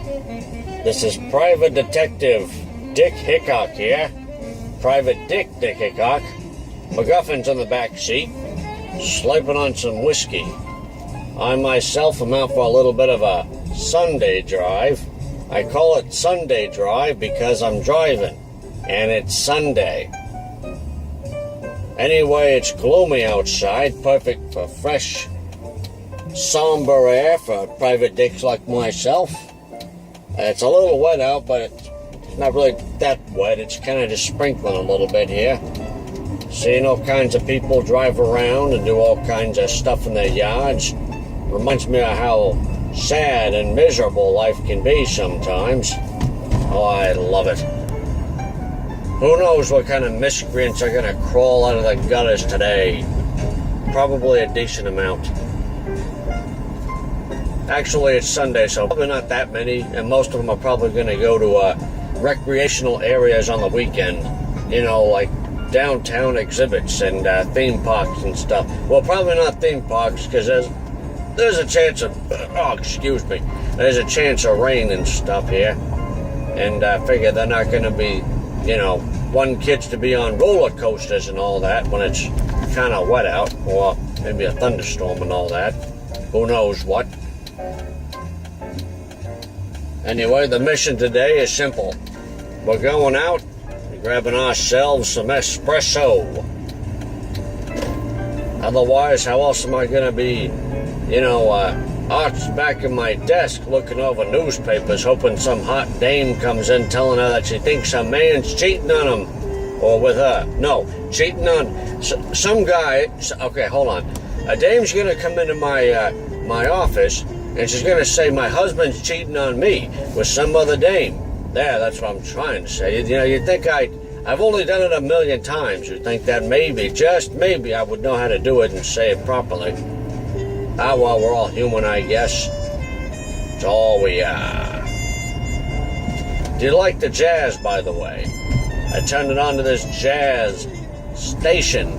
This is Private Detective Dick Hickock here. Private Dick Hickock. MacGuffin's in the back seat, slurping on some whiskey. I myself am out for a little bit of a Sunday drive. I call it Sunday drive because I'm driving, and it's Sunday. Anyway, it's gloomy outside, perfect for fresh, somber air for private dicks like myself. It's a little wet out, but it's not really that wet. It's kind of just sprinkling a little bit here. Seeing all kinds of people drive around and do all kinds of stuff in their yards reminds me of how sad and miserable life can be sometimes. Oh, I love it. Who knows what kind of miscreants are going to crawl out of the gutters today? Probably a decent amount. Actually, it's Sunday, so probably not that many, and most of them are probably going to go to recreational areas on the weekend. You know, like downtown exhibits and theme parks and stuff. Well, probably not theme parks, because there's a chance of, there's a chance of rain and stuff here. And I figure they're not going to be, wanting kids to be on roller coasters and all that when it's kind of wet out, or maybe a thunderstorm and all that. Who knows what. Anyway, the mission today is simple. We're going out and grabbing ourselves some espresso. Otherwise, how else am I going to be, arched back in my desk looking over newspapers, hoping some hot dame comes in telling her that she thinks a man's cheating on him, or with her. No, cheating on some guy. Okay, hold on. A dame's going to come into my office, and she's going to say my husband's cheating on me with some other dame. There, that's what I'm trying to say. You think I've only done it a million times. You think that maybe, just maybe, I would know how to do it and say it properly. Well, we're all human, I guess. It's all we are. Do you like the jazz, by the way? I turned it on to this jazz station.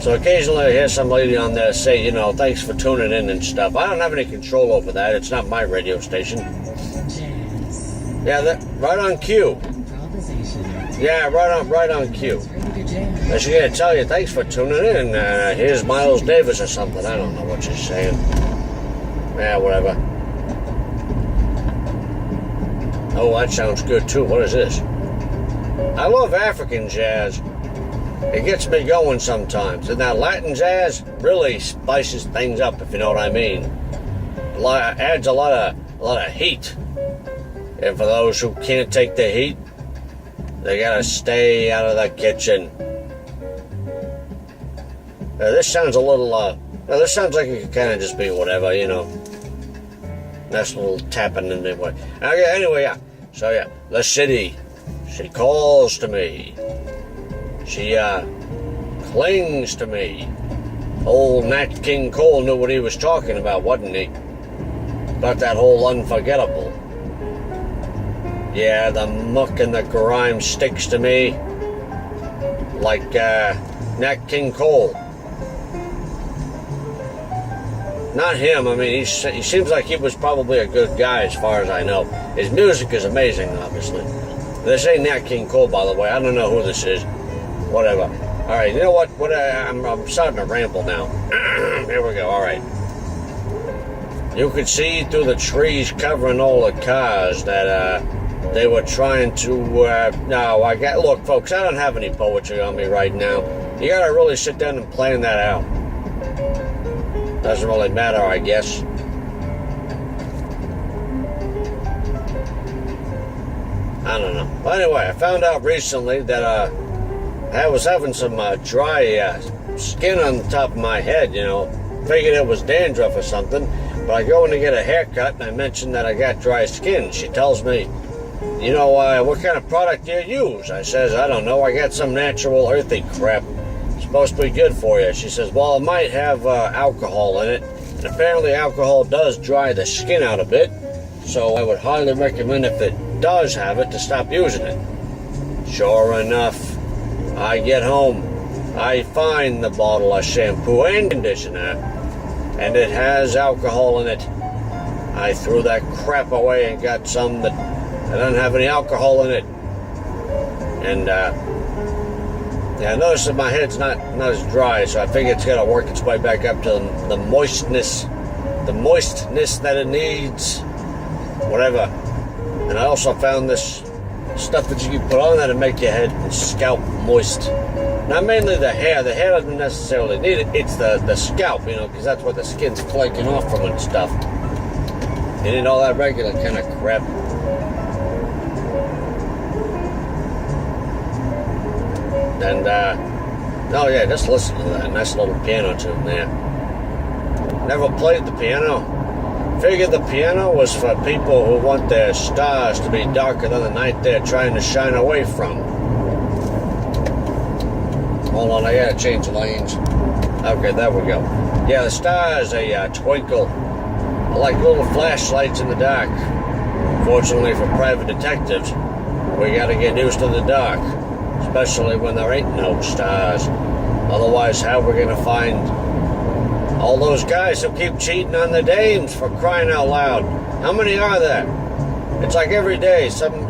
So occasionally I hear some lady on there say, thanks for tuning in and stuff. I don't have any control over that. It's not my radio station. Jazz. Yeah, right on cue. Yeah, right on cue. She's going to tell you, thanks for tuning in. Here's Miles Davis or something. I don't know what she's saying. Yeah, whatever. Oh, that sounds good too. What is this? I love African jazz. It gets me going sometimes. And that Latin jazz really spices things up, if you know what I mean. Adds a lot of heat. And for those who can't take the heat, they gotta stay out of the kitchen. This sounds a little, this sounds like it could kind of just be whatever, Nice little tapping in the way. Okay, anyway, yeah. So, yeah, the city. She calls to me. She, clings to me. Old Nat King Cole knew what he was talking about, wasn't he? About that whole unforgettable. Yeah, the muck and the grime sticks to me like Nat King Cole. Not him. I mean, he seems like he was probably a good guy as far as I know. His music is amazing, obviously. This ain't Nat King Cole, by the way. I don't know who this is. Whatever. All right, you know what? I'm starting to ramble now. Here we go. All right. You could see through the trees covering all the cars that they were trying to. Look, folks. I don't have any poetry on me right now. You gotta really sit down and plan that out. Doesn't really matter, I guess. I don't know. Well, anyway, I found out recently that I was having some dry skin on the top of my head, Figured it was dandruff or something. But I go in to get a haircut, and I mentioned that I got dry skin. She tells me, what kind of product do you use? I says, I don't know. I got some natural earthy crap. Supposed to be good for you. She says, well, it might have alcohol in it, and apparently alcohol does dry the skin out a bit, so I would highly recommend, if it does have it, to stop using it. Sure enough, I get home, I find the bottle of shampoo and conditioner, and it has alcohol in it. I threw that crap away and got some that doesn't have any alcohol in it. And I noticed that my head's not as dry, so I figure it's gonna work its way back up to the moistness that it needs, whatever. And I also found this stuff that you can put on there to make your head and scalp moist. Not mainly the hair. The hair doesn't necessarily need it. It's the scalp, because that's what the skin's flaking off from and stuff. You need all that regular kind of crap. And, oh yeah, just listen to that nice little piano tune there. Never played the piano. Figured the piano was for people who want their stars to be darker than the night they're trying to shine away from. Hold on, I gotta change lanes. Okay, there we go. Yeah, the stars, they twinkle like little flashlights in the dark. Fortunately for private detectives, we gotta get used to the dark. Especially when there ain't no stars. Otherwise, how we're gonna find all those guys who keep cheating on the dames, for crying out loud? How many are there? It's like every day some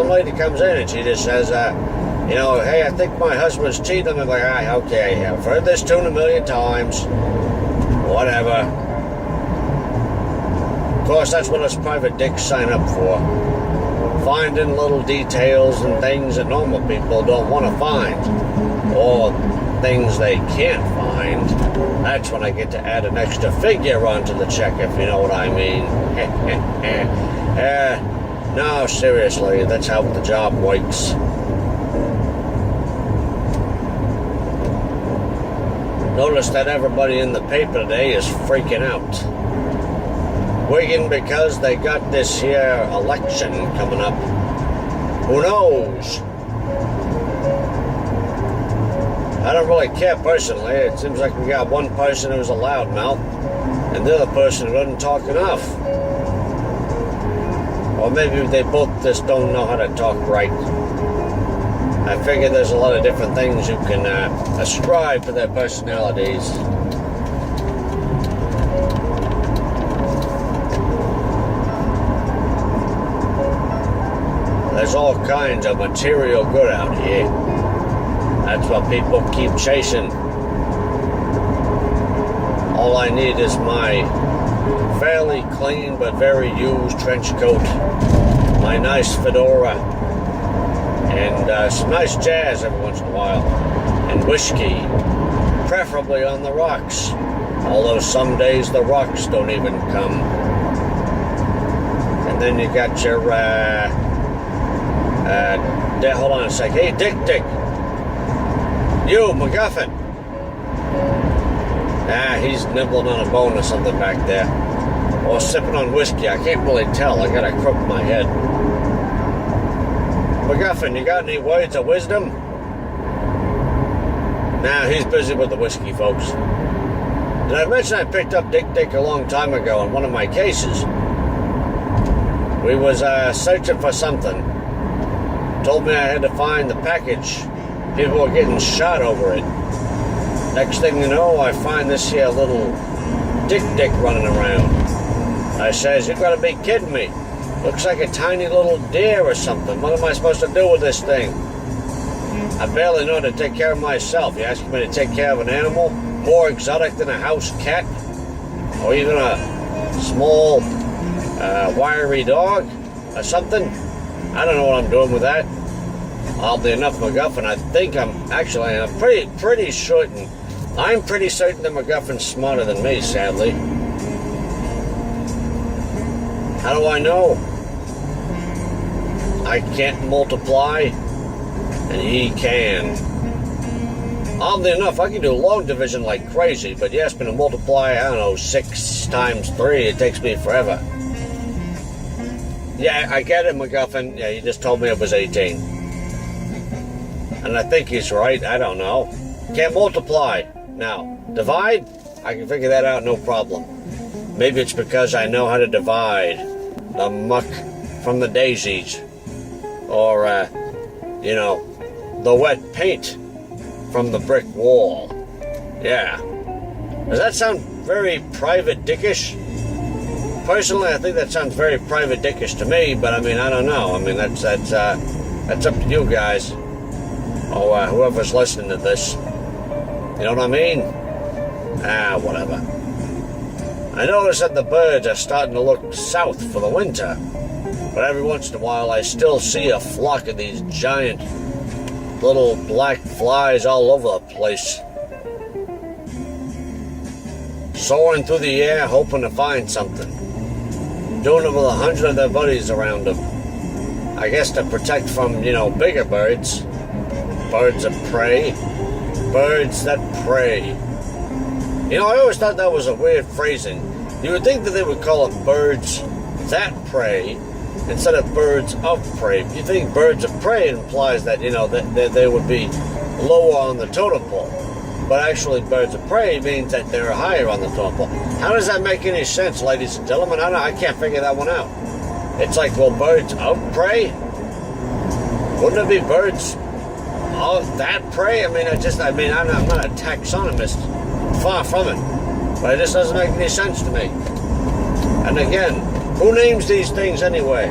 lady comes in and she just says, hey, I think my husband's cheating. I'm like, okay, I've heard this tune a million times. Whatever. Of course, that's what us private dicks sign up for. Finding little details and things that normal people don't want to find, or things they can't find. That's when I get to add an extra figure onto the check, if you know what I mean. No, seriously, that's how the job works. Notice that everybody in the paper today is freaking out. Wiggin' because they got this here election coming up. Who knows? I don't really care personally. It seems like we got one person who's a loudmouth and the other person who doesn't talk enough. Or maybe they both just don't know how to talk right. I figure there's a lot of different things you can ascribe to their personalities. There's all kinds of material good out here. That's what people keep chasing. All I need is my fairly clean but very used trench coat, my nice fedora, and some nice jazz every once in a while, and whiskey, preferably on the rocks, although some days the rocks don't even come. And then you got your hold on a sec. Hey, dik-dik. You, MacGuffin. He's nibbling on a bone or something back there. Or sipping on whiskey. I can't really tell. I gotta crook my head. MacGuffin, you got any words of wisdom? Nah, he's busy with the whiskey, folks. Did I mention I picked up dik-dik a long time ago in one of my cases? We was searching for something. Told me I had to find the package. People were getting shot over it. Next thing you know, I find this here little dik-dik running around. I says, you gotta be kidding me. Looks like a tiny little deer or something. What am I supposed to do with this thing? I barely know how to take care of myself. You asking me to take care of an animal more exotic than a house cat? Or even a small, wiry dog or something? I don't know what I'm doing with that. Oddly enough, MacGuffin, I think I'm pretty certain. I'm pretty certain that MacGuffin's smarter than me, sadly. How do I know? I can't multiply, and he can. Oddly enough, I can do long division like crazy, but you ask me to multiply, I don't know, 6 times 3, it takes me forever. Yeah, I get it, MacGuffin. Yeah, you just told me it was 18. And I think he's right. I don't know. Can't multiply. Now, divide? I can figure that out, no problem. Maybe it's because I know how to divide the muck from the daisies. Or, the wet paint from the brick wall. Yeah. Does that sound very private dickish? personally, I think that sounds very private dickish to me, but I mean, I don't know. I mean, that's up to you guys, or whoever's listening to this. You know what I mean? Whatever. I notice that the birds are starting to look south for the winter, but every once in a while I still see a flock of these giant little black flies all over the place, soaring through the air hoping to find something, doing it with 100 of their buddies around them. I guess to protect from, bigger birds. Birds of prey. Birds that prey. I always thought that was a weird phrasing. You would think that they would call it birds that prey instead of birds of prey. You think birds of prey implies that, that they would be lower on the totem pole. But actually, birds of prey means that they're higher on the totem pole. How does that make any sense, ladies and gentlemen? I can't figure that one out. It's like, well, birds of prey? Wouldn't it be birds of that prey? I'm not a taxonomist. Far from it. But it just doesn't make any sense to me. And again, who names these things anyway?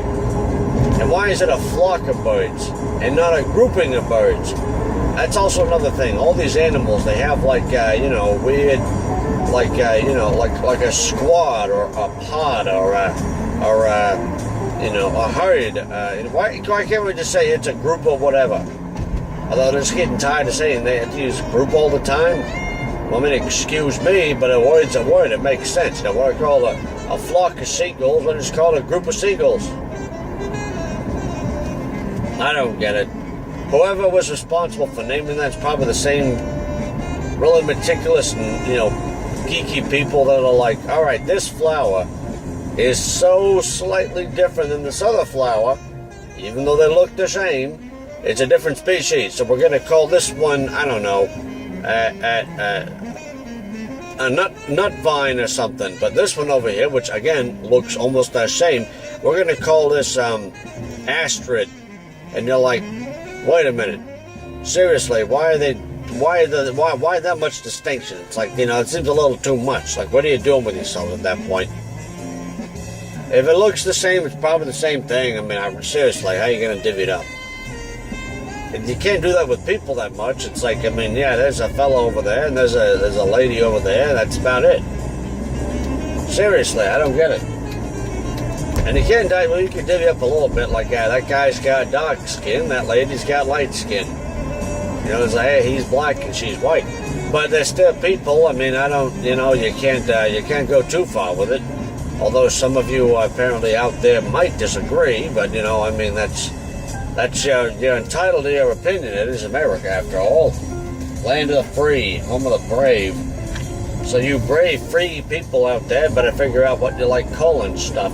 And why is it a flock of birds and not a grouping of birds? That's also another thing. All these animals, they have weird, like a squad or a pod or a herd. Why can't we just say it's a group or whatever? Although they're just getting tired of saying they have to use group all the time. Well, excuse me, but a word's a word. It makes sense. What I call a flock of seagulls, I just call it a group of seagulls. I don't get it. Whoever was responsible for naming that's probably the same really meticulous and, geeky people that are like, all right, this flower is so slightly different than this other flower, even though they look the same. It's a different species, so we're going to call this one, I don't know, a nut vine or something. But this one over here, which again looks almost the same, we're going to call this Astrid. And you're like, wait a minute, seriously, why that much distinction? It's like, it seems a little too much. Like, what are you doing with yourself at that point? If it looks the same, it's probably the same thing. Seriously, how are you going to divvy it up? And you can't do that with people that much. It's like, there's a fellow over there, and there's a lady over there. That's about it. Seriously, I don't get it. And you can divvy up a little bit, like, that guy's got dark skin, that lady's got light skin. It's like, hey, he's black and she's white. But they're still people. You can't go too far with it. Although some of you apparently out there might disagree, but you're entitled to your opinion. It is America, after all. Land of the free, home of the brave. So you brave, free people out there better figure out what you like calling stuff.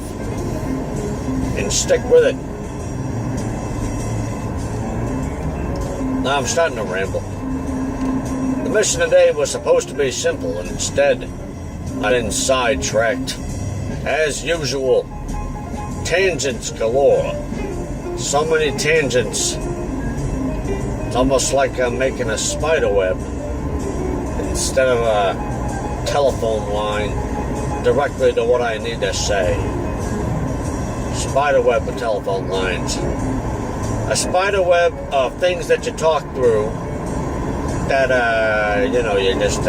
And stick with it. Now I'm starting to ramble. The mission today was supposed to be simple, and instead, I've been sidetracked. As usual, tangents galore. So many tangents. It's almost like I'm making a spider web instead of a telephone line directly to what I need to say. Spider web of telephone lines. A spider web of things that you talk through that, you just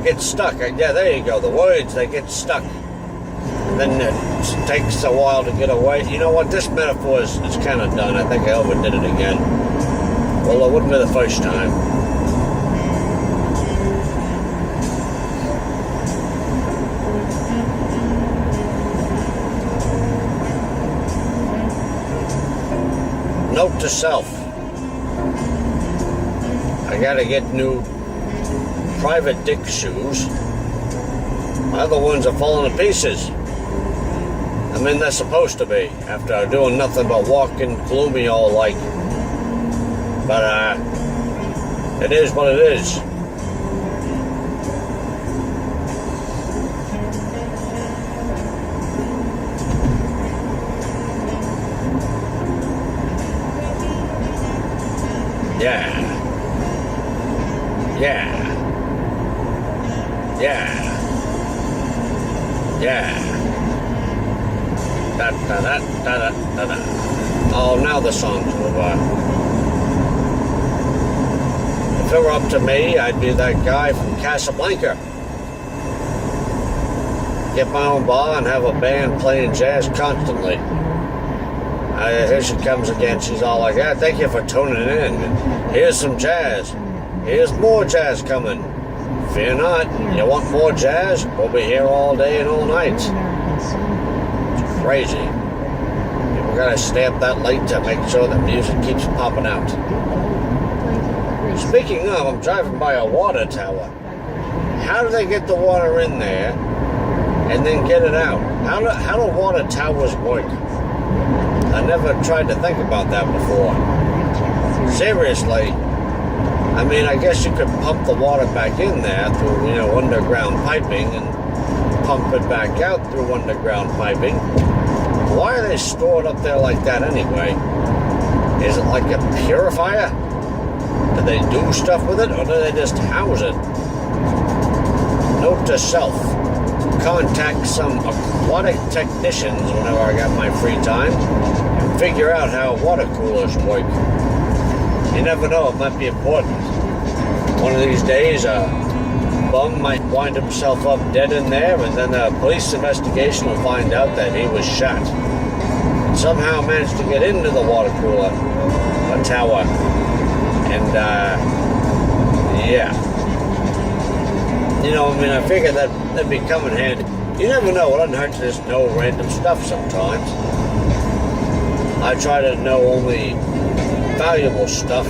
get stuck. Yeah, there you go. The words, they get stuck. And then it takes a while to get away. You know what? This metaphor is kind of done. I think I overdid it again. Well, it wouldn't be the first time. Note to self. I gotta get new private dick shoes. My other ones are falling to pieces. They're supposed to be, after doing nothing but walking gloomy all like. But, it is what it is. Yeah. Yeah. Da da da da da da da. Oh, now the song's over. If it were up to me, I'd be that guy from Casablanca. Get my own bar and have a band playing jazz constantly. Here she comes again. She's all like, yeah, thank you for tuning in. Here's some jazz. Here's more jazz coming. Fear not. You want more jazz? We'll be here all day and all night. It's crazy. We're going to stay up that late to make sure the music keeps popping out. Speaking of, I'm driving by a water tower. How do they get the water in there and then get it out? How do water towers work? I never tried to think about that before. Seriously. I mean, I guess you could pump the water back in there through, underground piping and pump it back out through underground piping. Why are they stored up there like that anyway? Is it like a purifier? Do they do stuff with it, or do they just house it? Note to self. Contact some aquatic technicians whenever I got my free time and figure out how water coolers work. You never know, it might be important. One of these days, a bum might wind himself up dead in there, and then a police investigation will find out that he was shot. And somehow managed to get into the water cooler, a tower, and yeah. I figured that'd be coming handy. You never know, it doesn't hurt to just know random stuff sometimes. I try to know only valuable stuff,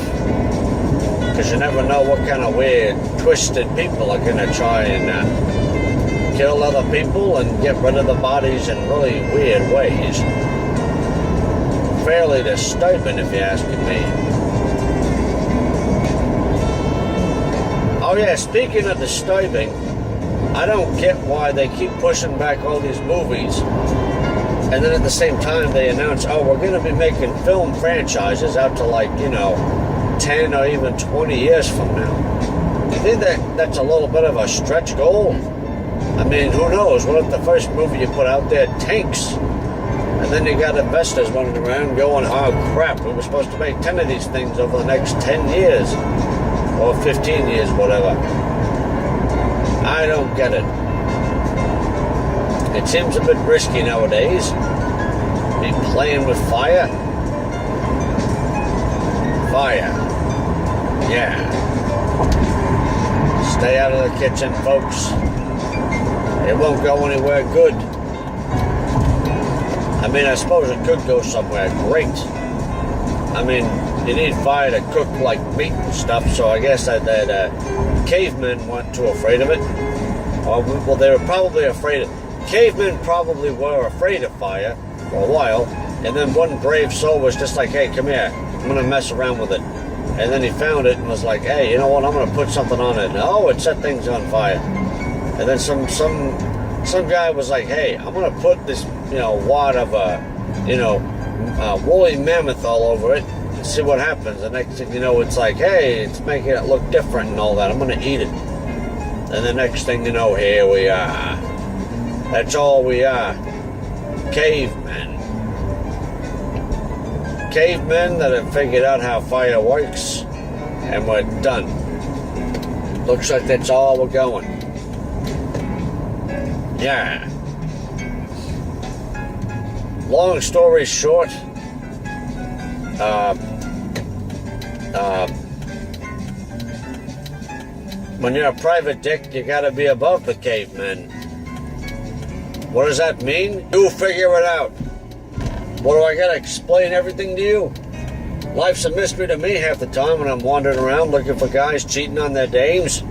because you never know what kind of weird, twisted people are going to try and kill other people and get rid of the bodies in really weird ways. Fairly disturbing, if you're asking me. Oh yeah, speaking of disturbing, I don't get why they keep pushing back all these movies, and then at the same time they announce, oh, we're going to be making film franchises out to 10 or even 20 years from now. You think that's a little bit of a stretch goal? I mean, who knows? What if the first movie you put out there tanks? And then you got investors running around going, oh crap, we were supposed to make 10 of these things over the next 10 years. Or 15 years, whatever. I don't get it. It seems a bit risky nowadays. Be playing with fire. Fire. Yeah. Stay out of the kitchen, folks. It won't go anywhere good. I mean, I suppose it could go somewhere great. I mean, you need fire to cook like meat and stuff, so I guess that cavemen weren't too afraid of it. Well, they were probably afraid of... Cavemen probably were afraid of fire for a while, and then one brave soul was just like, hey, come here, I'm going to mess around with it. And then he found it and was like, hey, you know what, I'm going to put something on it. And, oh, it set things on fire. And then some guy was like, hey, I'm going to put this, wad of, woolly mammoth all over it, see what happens. The next thing you know, it's like, hey, it's making it look different and all that. I'm going to eat it. And the next thing you know, here we are. That's all we are. Cavemen. Cavemen that have figured out how fire works, and we're done. Looks like that's all we're going. Yeah. Long story short, when you're a private dick, you gotta be above the cavemen. What does that mean? You figure it out. What do I gotta explain everything to you? Life's a mystery to me half the time when I'm wandering around looking for guys cheating on their dames.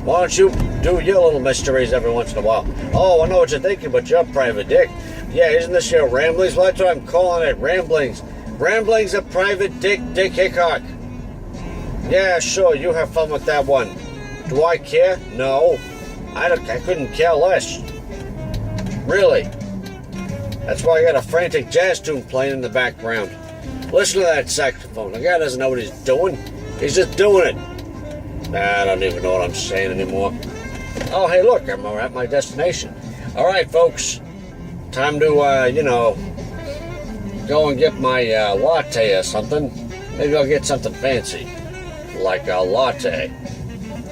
Why don't you do your little mysteries every once in a while? Oh, I know what you're thinking, but you're a private dick. Yeah, isn't this your ramblings? Well, that's what I'm calling it, ramblings. Ramblings of Private Dick Hickock. Yeah, sure, you have fun with that one. Do I care? No. I couldn't care less. Really. That's why I got a frantic jazz tune playing in the background. Listen to that saxophone. The guy doesn't know what he's doing. He's just doing it. I don't even know what I'm saying anymore. Oh, hey, look, I'm at my destination. All right, folks. Time to, go and get my latte or something. Maybe I'll get something fancy, like a latte.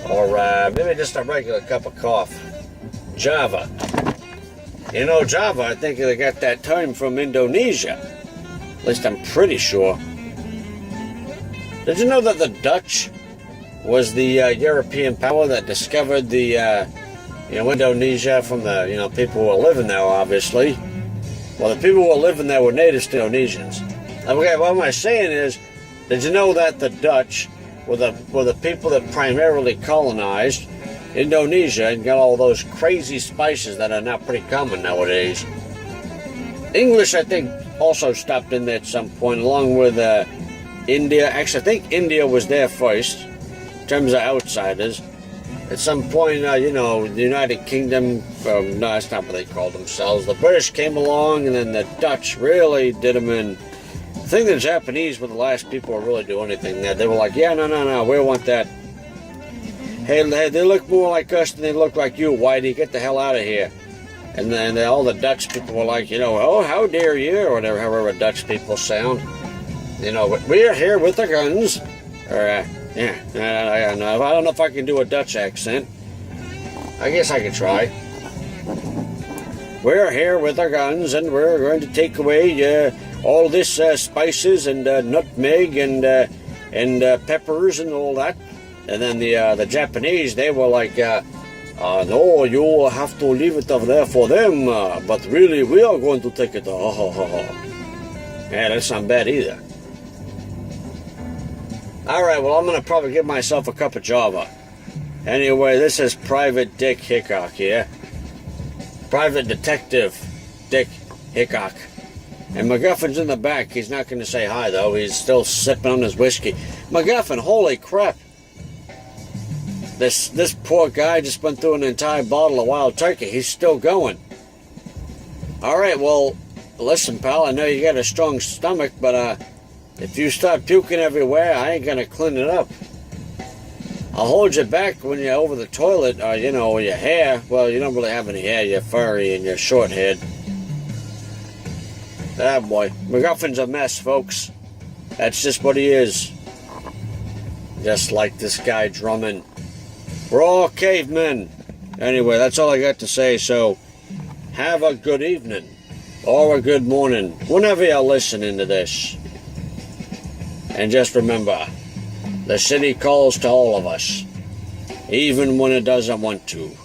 Or maybe just a regular cup of coffee. Java. You know, Java, I think they got that term from Indonesia. At least I'm pretty sure. Did you know that the Dutch was the European power that discovered the, Indonesia from the, people who were living there, obviously? Well, the people who were living there were native Indonesians. Okay, what am I saying is, did you know that the Dutch were the people that primarily colonized Indonesia and got all those crazy spices that are now pretty common nowadays? English, I think, also stopped in there at some point, along with India. Actually, I think India was there first, in terms of outsiders. At some point, the United Kingdom, no, that's not what they called themselves. The British came along, and then the Dutch really did them in. I think the Japanese were the last people to really do anything there. They were like, yeah, no, we don't want that. Hey, they look more like us than they look like you, Whitey. Get the hell out of here. And then all the Dutch people were like, oh, how dare you, or whatever, however Dutch people sound. We're here with the guns. Or, I don't know if I can do a Dutch accent. I guess I could try. We're here with our guns, and we're going to take away all this spices and nutmeg and peppers and all that. And then the Japanese, they were like, no, you have to leave it over there for them. But really, we are going to take it. Yeah, that's not bad either. All right, well, I'm going to probably give myself a cup of Java. Anyway, this is Private Dick Hickock here. Private Detective Dick Hickock. And MacGuffin's in the back. He's not going to say hi, though. He's still sipping on his whiskey. MacGuffin, holy crap. This poor guy just went through an entire bottle of wild turkey. He's still going. All right, well, listen, pal, I know you got a strong stomach, but if you start puking everywhere, I ain't going to clean it up. I'll hold you back when you're over the toilet, or, your hair. Well, you don't really have any hair. You're furry and you're short-haired. Ah, boy. MacGuffin's a mess, folks. That's just what he is. Just like this guy drumming. We're all cavemen. Anyway, that's all I got to say, so have a good evening or a good morning whenever you're listening to this. And just remember, the city calls to all of us, even when it doesn't want to.